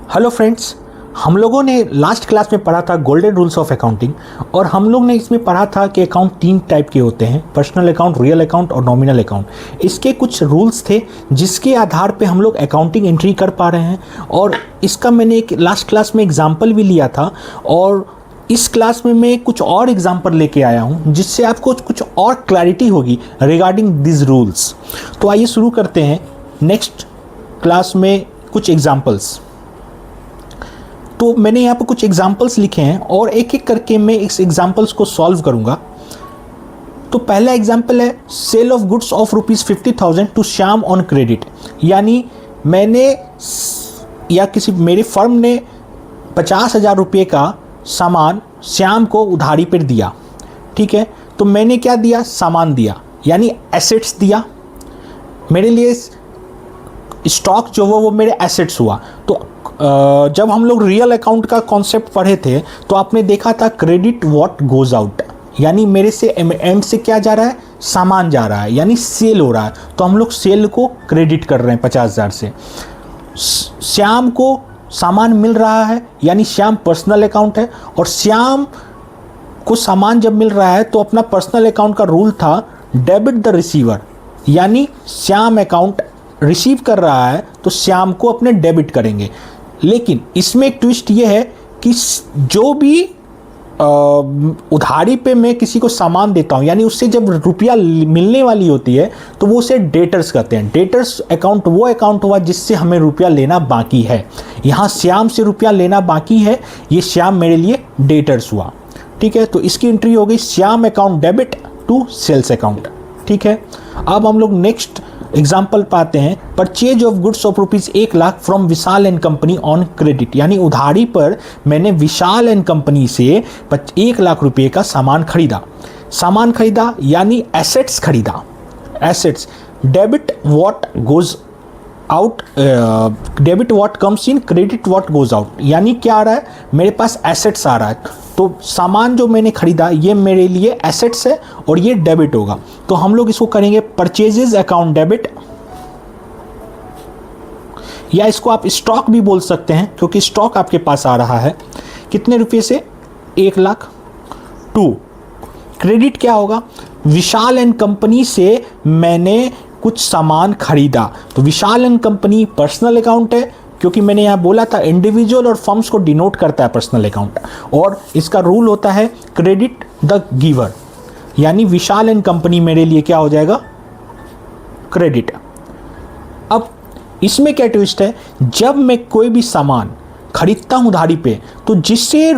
Hello friends, हम लोगों ने लास्ट क्लास में पढ़ा था गोल्डन रूल्स ऑफ अकाउंटिंग। और हम लोग ने इसमें पढ़ा था कि अकाउंट तीन टाइप के होते हैं, पर्सनल अकाउंट, रियल अकाउंट और नॉमिनल अकाउंट। इसके कुछ रूल्स थे जिसके आधार पे हम लोग अकाउंटिंग एंट्री कर पा रहे हैं। और इसका मैंने एक लास्ट क्लास में एग्जाम्पल भी लिया था, और इस क्लास में मैं कुछ और एग्जाम्पल लेके आया हूँ जिससे आपको कुछ और क्लैरिटी होगी रिगार्डिंग दिस रूल्स। तो आइए शुरू करते हैं नेक्स्ट क्लास में कुछ एग्जाम्पल्स। तो मैंने यहाँ पर कुछ एग्जाम्पल्स लिखे हैं और एक एक करके मैं इस एग्जाम्पल्स को सॉल्व करूँगा। तो पहला एग्जाम्पल है sale of goods of ₹50,000 to Shyam on credit. यानी मैंने या किसी मेरी फर्म ने 50,000 रुपये का सामान श्याम को उधारी पर दिया। ठीक है, तो मैंने क्या दिया? सामान दिया, यानी एसेट्स दिया। मेरे लिए स्टॉक जो वो मेरे एसेट्स हुआ। तो जब हम लोग रियल अकाउंट का कॉन्सेप्ट पढ़े थे तो आपने देखा था क्रेडिट व्हाट गोज आउट, यानी मेरे से एंड से क्या जा रहा है? सामान जा रहा है, यानी सेल हो रहा है। तो हम लोग सेल को क्रेडिट कर रहे हैं 50,000 से। श्याम को सामान मिल रहा है, यानी श्याम पर्सनल अकाउंट है। और श्याम को सामान जब मिल रहा है तो अपना पर्सनल अकाउंट का रूल था डेबिट द रिसीवर, यानी श्याम अकाउंट रिसीव कर रहा है तो श्याम को अपने डेबिट करेंगे। लेकिन इसमें एक ट्विस्ट ये है कि जो भी उधारी पे मैं किसी को सामान देता हूँ, यानी उससे जब रुपया मिलने वाली होती है तो वो उसे डेटर्स कहते हैं। डेटर्स अकाउंट वो अकाउंट हुआ जिससे हमें रुपया लेना बाकी है। यहाँ श्याम से रुपया लेना बाकी है, ये श्याम मेरे लिए डेटर्स हुआ। ठीक है, तो इसकी एंट्री हो गई Shyam account debit to sales account. ठीक है, अब हम लोग नेक्स्ट एग्जाम्पल पाते हैं purchase of goods of ₹1,00,000 from Vishal and company on credit. यानी उधारी पर मैंने विशाल एंड कंपनी से 1,00,000 रुपये का सामान खरीदा, यानी एसेट्स खरीदा। Assets debit what goes out, debit what comes in, credit what goes out. यानी क्या आ रहा है? मेरे पास एसेट्स आ रहा है, तो सामान जो मैंने खरीदा ये मेरे लिए एसेट्स है और ये डेबिट होगा। तो हम लोग इसको करेंगे परचेजेस अकाउंट डेबिट, या इसको आप स्टॉक भी बोल सकते हैं क्योंकि स्टॉक आपके पास आ रहा है। कितने रुपए से? 1,00,000। टू क्रेडिट क्या होगा? विशाल एंड कंपनी से मैंने कुछ सामान खरीदा। तो विशाल एंड कंपनी पर्सनल अकाउंट है, क्योंकि मैंने यहाँ बोला था इंडिविजुअल और फर्म्स को डिनोट करता है पर्सनल अकाउंट, और इसका रूल होता है क्रेडिट द गिवर, यानी विशाल एंड कंपनी मेरे लिए क्या हो जाएगा? क्रेडिट। अब इसमें क्या ट्विस्ट है? जब मैं कोई भी सामान खरीदता हूँ उधारी पे, तो जिससे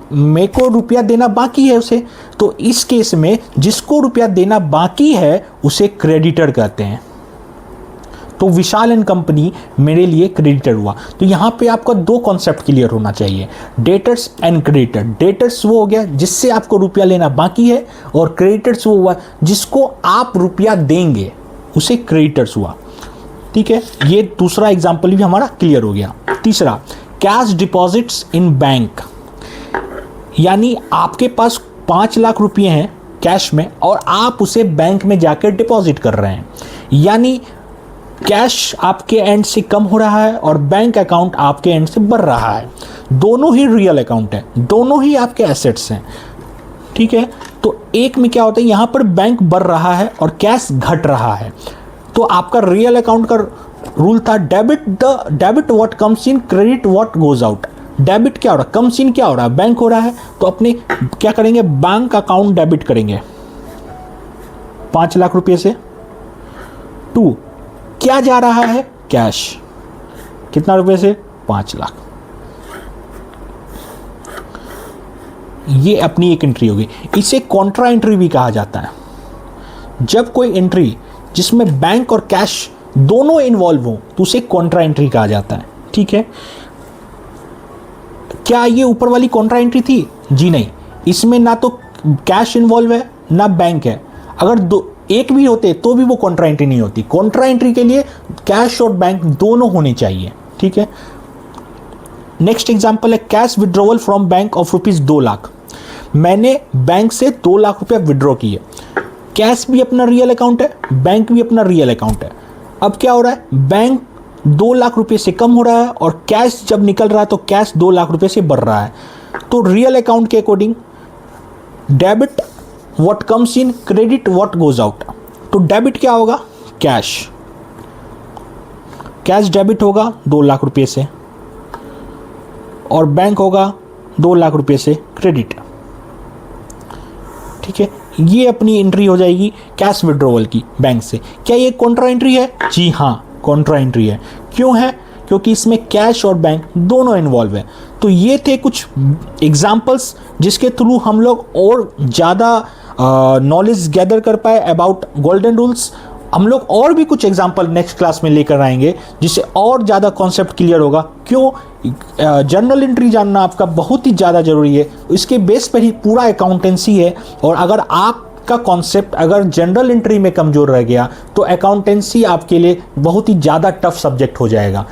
मेरे को रुपया देना बाकी है उसे, तो इस केस में जिसको रुपया देना बाकी है उसे क्रेडिटर कहते हैं। तो विशाल एंड कंपनी मेरे लिए क्रेडिटर हुआ। तो यहाँ पे आपका दो कॉन्सेप्ट क्लियर होना चाहिए, डेटर्स एंड क्रेडिटर। डेटर्स वो हो गया जिससे आपको रुपया लेना बाकी है, और क्रेडिटर्स वो हुआ जिसको आप रुपया देंगे, उसे क्रेडिटर्स हुआ। ठीक है, ये दूसरा एग्जाम्पल भी हमारा क्लियर हो गया। तीसरा, कैश डिपॉजिट्स इन बैंक, यानी आपके पास 5,00,000 रुपये हैं कैश में और आप उसे बैंक में जाकर डिपॉजिट कर रहे हैं, यानी कैश आपके एंड से कम हो रहा है और बैंक अकाउंट आपके एंड से बढ़ रहा है। दोनों ही रियल अकाउंट है, दोनों ही आपके एसेट्स हैं। ठीक है, तो एक में क्या होता है, यहाँ पर बैंक बढ़ रहा है और कैश घट रहा है। तो आपका रियल अकाउंट का रूल था debit what comes in, credit what goes out. Debit क्या हो रहा है? कम्स इन क्या हो रहा है? बैंक हो रहा है, तो अपने क्या करेंगे? बैंक अकाउंट डेबिट करेंगे 5,00,000 रुपये से। टू क्या जा रहा है? कैश। कितना रुपए से? 5,00,000। ये अपनी एक एंट्री होगी। इसे कॉन्ट्रा एंट्री भी कहा जाता है। जब कोई एंट्री जिसमें बैंक और कैश दोनों इन्वॉल्व हो तो उसे कॉन्ट्रा एंट्री कहा जाता है। ठीक है, क्या ये ऊपर वाली कॉन्ट्रा एंट्री थी? जी नहीं, इसमें ना तो कैश इन्वॉल्व है ना बैंक है। अगर एक भी होते तो भी वो कॉन्ट्रा एंट्री नहीं होती। कॉन्ट्रा एंट्री के लिए कैश और बैंक दोनों होने चाहिए। ठीक है, नेक्स्ट एग्जांपल है cash withdrawal from bank of ₹2,00,000। मैंने बैंक से 2,00,000 रुपया विड्रॉ किए। कैश भी अपना रियल अकाउंट है, बैंक भी अपना रियल अकाउंट है। अब क्या हो रहा है? बैंक 2 लाख रुपए से कम हो रहा है और कैश जब निकल रहा है तो कैश 2 लाख रुपए से बढ़ रहा है। तो रियल अकाउंट के according debit what comes in, credit what goes out. तो डेबिट क्या होगा, कैश, कैश डेबिट होगा 2 लाख रुपए से और बैंक होगा 2 लाख रुपए से क्रेडिट। ठीक है, ये अपनी एंट्री हो जाएगी कैश विड्रॉवल की बैंक से। क्या ये कॉन्ट्रा एंट्री है? जी हाँ, कॉन्ट्रा एंट्री है। क्यों है? क्योंकि इसमें कैश और बैंक दोनों इन्वॉल्व है। तो ये थे कुछ एग्जाम्पल्स जिसके थ्रू हम लोग और ज़्यादा नॉलेज गैदर कर पाए अबाउट गोल्डन रूल्स। हम लोग और भी कुछ एग्जाम्पल नेक्स्ट क्लास में लेकर आएंगे जिससे और ज़्यादा कॉन्सेप्ट क्लियर होगा। क्यों? जर्नल एंट्री जानना आपका बहुत ही ज़्यादा ज़रूरी है, इसके बेस पर ही पूरा अकाउंटेंसी है। और अगर आपका कॉन्सेप्ट अगर जनरल एंट्री में कमज़ोर रह गया तो अकाउंटेंसी आपके लिए बहुत ही ज़्यादा टफ सब्जेक्ट हो जाएगा।